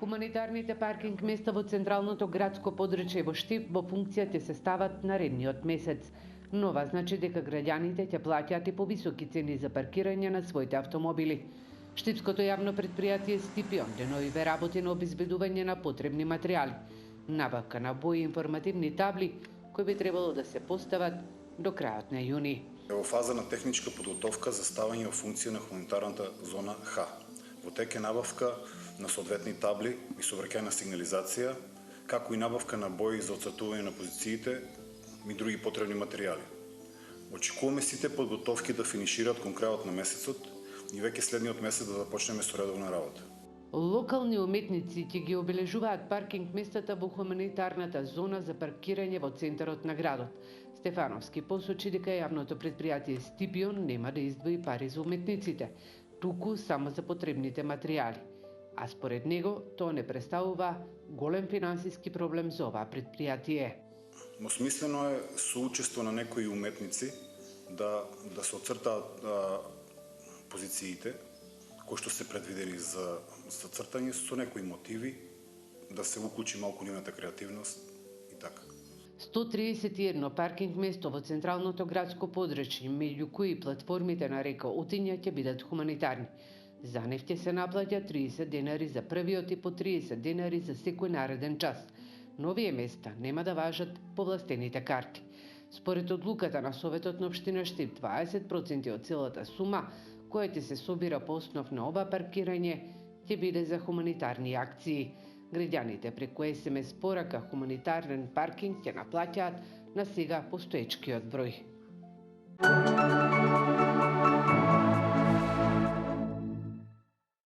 хуманитарните паркинг места во централното градско подрачје во Штип во функција ќе се стават наредниот месец. Нова значи дека граѓаните ќе плаќаат и повисоки цени за паркирање на своите автомобили. Штипското јавно предпријатие Стипион деновиве работи на обезбедување на потребни материјали, набавка на бои и информативни табли кои би требало да се постават до крајот на јуни. Во фаза на техничка подготовка за ставање во функција на хуманитарната зона Х. Во тек е набавка на соодветни табли и сообраќајна сигнализација, како и набавка на бои за оцртување на позициите и други потребни материјали. Очекуваме сите подготовки да финишираат кон крајот на месецот и веќе следниот месец да започнеме со редовна работа. Локални уметници ќе ги обележуваат паркинг местата во хуманитарната зона за паркирање во центарот на градот. Стефановски посочи дека јавното предпријатие Стипион нема да издвои пари за уметниците, туку само за потребните материјали. А според него тоа не представува голем финансиски проблем за оваа предпријатие. Смислено е соучество на некои уметници да се оцртаат позициите кои што се предвидени за цртање со некои мотиви, да се уклучи малку нивната креативност и така. 131 паркинг место во централното градско подрачје, меѓу кои платформите на река Отиња ќе бидат хуманитарни. За нив ќе се наплаќа 30 денари за првиот и по 30 денари за секој нареден час. Но овие места нема да важат повластените карти. Според одлуката на Советот на општина Штип, 20% од целата сума која ќе се собира по основ на ова паркирање ќе биде за хуманитарни акции. Граѓаните преку СМС порака хуманитарен паркинг ќе наплаќаат на сега постоечкиот број.